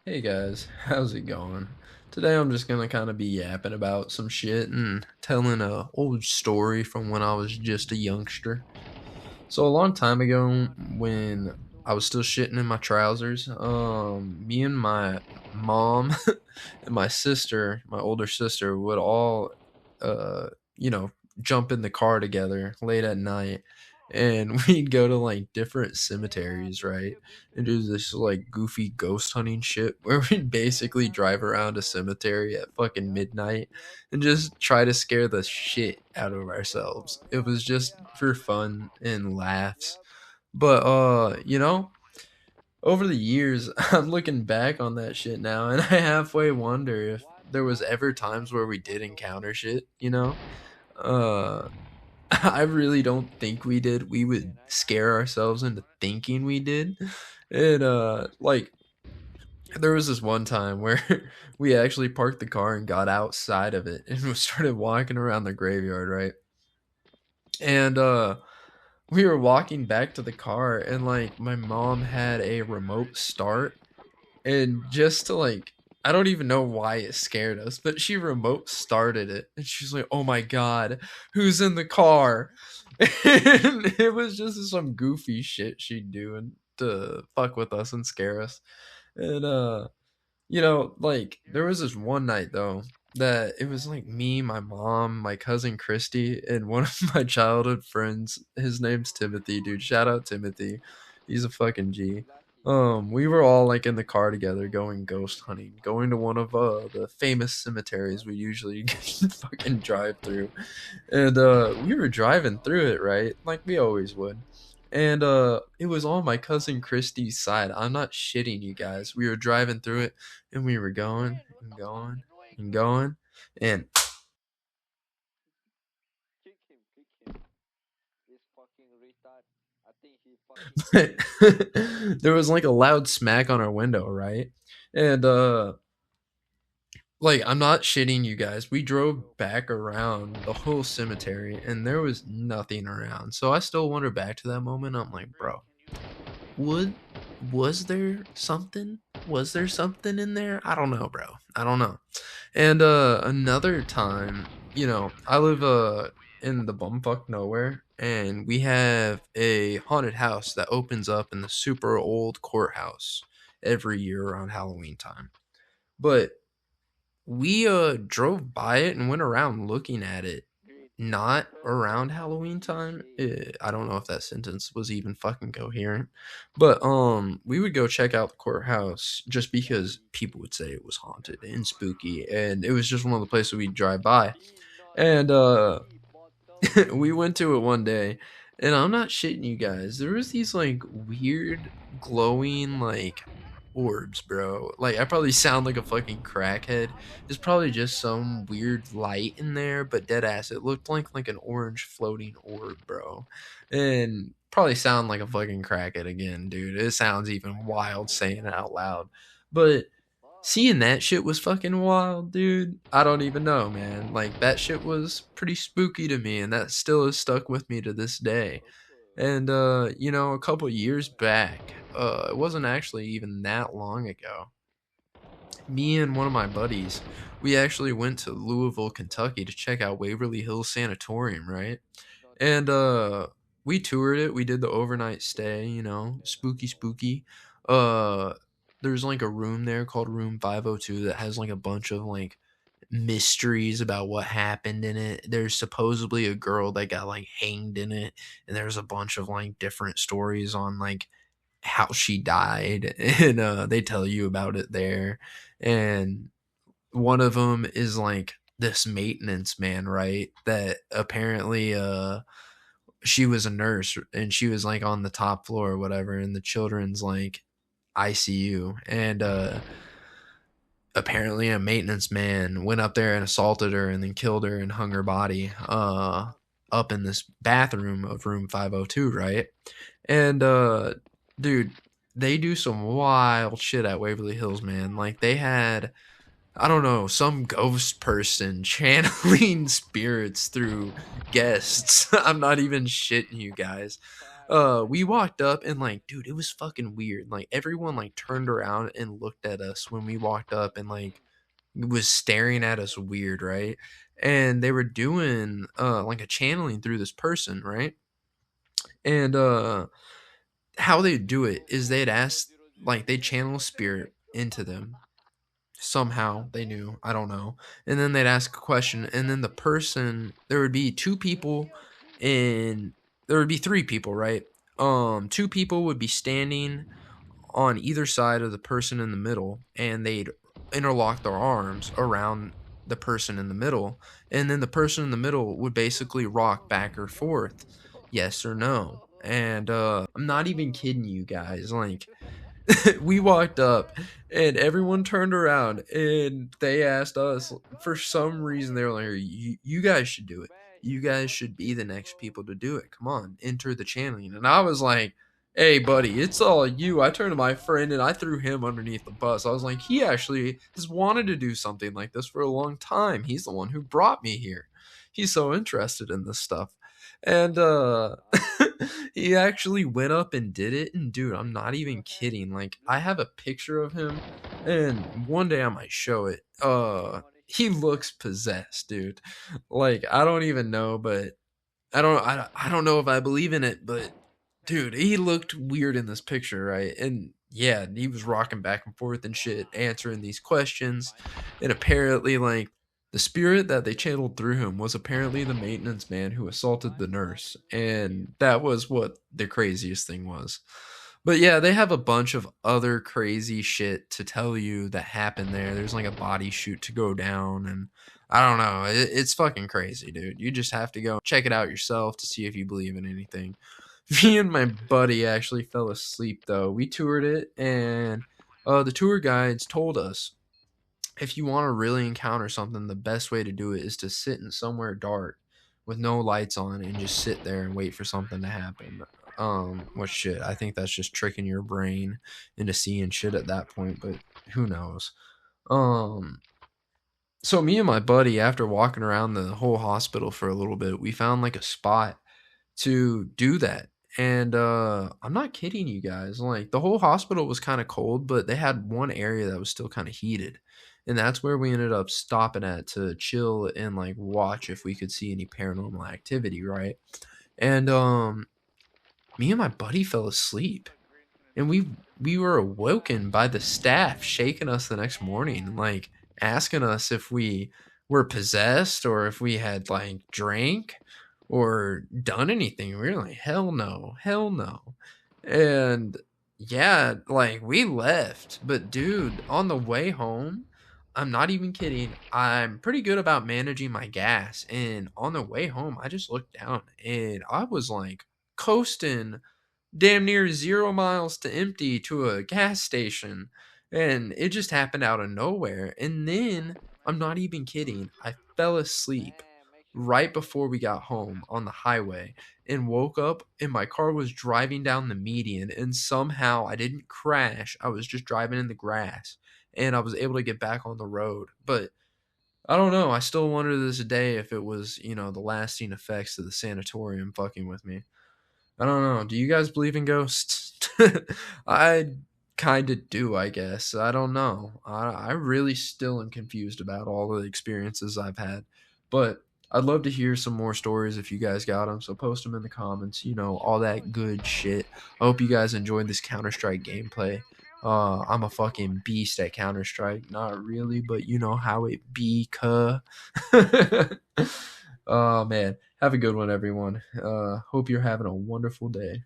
Hey guys, how's it going? Today I'm just gonna kind of be yapping about some shit and telling a old story from when I was just a youngster. So a long time ago, when I was still shitting in my trousers, me and my mom and my sister, my older sister, would all, uh, you know, jump in the car together late at night, and we'd go to like different cemeteries, right? And do this like goofy ghost hunting shit where we'd basically drive around a cemetery at fucking midnight and just try to scare the shit out of ourselves. It was just for fun and laughs. But over the years, I'm looking back on that shit now and I halfway wonder if there was ever times where we did encounter shit. Uh I really don't think we did. We would scare ourselves into thinking we did. And like there was this one time where we actually parked the car and got outside of it and we started walking around the graveyard, right? And we were walking back to the car and like my mom had a remote start, and just to like, I don't even know why it scared us, but she remote started it and she's like, "Oh my god, who's in the car?" And it was just some goofy shit she'd do and to fuck with us and scare us. And like there was this one night though that it was like me, my mom, my cousin Christy, and one of my childhood friends. His name's Timothy, dude. Shout out Timothy. He's a fucking G. We were all like in the car together going ghost hunting, going to one of the famous cemeteries we usually fucking drive through. And we were driving through it, right? Like we always would. And it was on my cousin Christy's side. I'm not shitting you guys. We were driving through it and we were going and going and going, and there was like a loud smack on our window, right? And like, I'm not shitting you guys. We drove back around the whole cemetery and there was nothing around. So I still wonder back to that moment. I'm like, bro, would was there something? Was there something in there? I don't know, bro. I don't know. And another time, I live in the bumfuck nowhere, and we have a haunted house that opens up in the super old courthouse every year around Halloween time. But we drove by it and went around looking at it not around Halloween time. I don't know if that sentence was even fucking coherent. But we would go check out the courthouse just because people would say it was haunted and spooky, and it was just one of the places we'd drive by. And we went to it one day, and I'm not shitting you guys. There was these like weird glowing like orbs, bro. Like I probably sound like a fucking crackhead. There's probably just some weird light in there, but dead ass, it looked like an orange floating orb, bro. And probably sound like a fucking crackhead again, dude. It sounds even wild saying it out loud. But seeing that shit was fucking wild, dude. I don't even know, man. Like that shit was pretty spooky to me, and that still is stuck with me to this day. And a couple years back, it wasn't actually even that long ago. Me and one of my buddies, we actually went to Louisville, Kentucky to check out Waverly Hills Sanatorium, right? And we toured it. We did the overnight stay, spooky spooky. Uh there's like a room there called room 502 that has like a bunch of like mysteries about what happened in it. There's supposedly a girl that got like hanged in it, and there's a bunch of like different stories on like how she died, and they tell you about it there. And one of them is like this maintenance man, right? That apparently she was a nurse and she was like on the top floor or whatever in the children's like ICU, and apparently a maintenance man went up there and assaulted her and then killed her and hung her body up in this bathroom of room 502, right? And dude, they do some wild shit at Waverly Hills, man. Like they had, I don't know, some ghost person channeling spirits through guests. I'm not even shitting you guys. We walked up and like, dude, it was fucking weird. Like everyone like turned around and looked at us when we walked up and like was staring at us weird, right? And they were doing like a channeling through this person, right? And how they do it is they'd ask, like they'd channel a spirit into them somehow. They knew, I don't know. And then they'd ask a question, and then the person, there would be two people, and there would be three people, right? Two people would be standing on either side of the person in the middle, and they'd interlock their arms around the person in the middle, and then the person in the middle would basically rock back or forth, yes or no. And I'm not even kidding you guys, like we walked up and everyone turned around and they asked us, for some reason they were like, you guys should do it, you guys should be the next people to do it, come on, enter the channeling. And I was like, hey buddy, it's all you. I turned to my friend and I threw him underneath the bus. I was like, he actually has wanted to do something like this for a long time, he's the one who brought me here, he's so interested in this stuff. And he actually went up and did it, and dude, I'm not even kidding, like I have a picture of him, and one day I might show it. He looks possessed, dude. Like I don't even know, but I don't know if I believe in it, but dude, he looked weird in this picture, right? And yeah, he was rocking back and forth and shit, answering these questions. And apparently, like, the spirit that they channeled through him was apparently the maintenance man who assaulted the nurse. And that was what the craziest thing was. But yeah, they have a bunch of other crazy shit to tell you that happened there. There's like a body shoot to go down, and I don't know. It's fucking crazy, dude. You just have to go check it out yourself to see if you believe in anything. Me and my buddy actually fell asleep though. We toured it, and the tour guides told us if you want to really encounter something, the best way to do it is to sit in somewhere dark with no lights on and just sit there and wait for something to happen. What shit? I think that's just tricking your brain into seeing shit at that point, but who knows? Um, so me and my buddy, after walking around the whole hospital for a little bit, we found like a spot to do that. And I'm not kidding you guys. Like the whole hospital was kind of cold, but they had one area that was still kind of heated. And that's where we ended up stopping at to chill and like watch if we could see any paranormal activity, right? And me and my buddy fell asleep. And we were awoken by the staff shaking us the next morning, like asking us if we were possessed or if we had like drank or done anything. We were like, hell no, hell no. And yeah, like we left. But dude, on the way home, I'm not even kidding, I'm pretty good about managing my gas. And on the way home, I just looked down and I was like coasting damn near 0 miles to empty to a gas station. And it just happened out of nowhere. And then, I'm not even kidding, I fell asleep right before we got home on the highway and woke up and my car was driving down the median, and somehow I didn't crash. I was just driving in the grass and I was able to get back on the road. But I don't know, I still wonder to this day if it was, the lasting effects of the sanatorium fucking with me. I don't know. Do you guys believe in ghosts? I kind of do, I guess. I don't know. I really still am confused about all the experiences I've had. But I'd love to hear some more stories if you guys got them. So post them in the comments, all that good shit. I hope you guys enjoyed this Counter Strike gameplay. I'm a fucking beast at Counter Strike. Not really, but you know how it be, cuh. Oh, man. Have a good one, everyone. Hope you're having a wonderful day.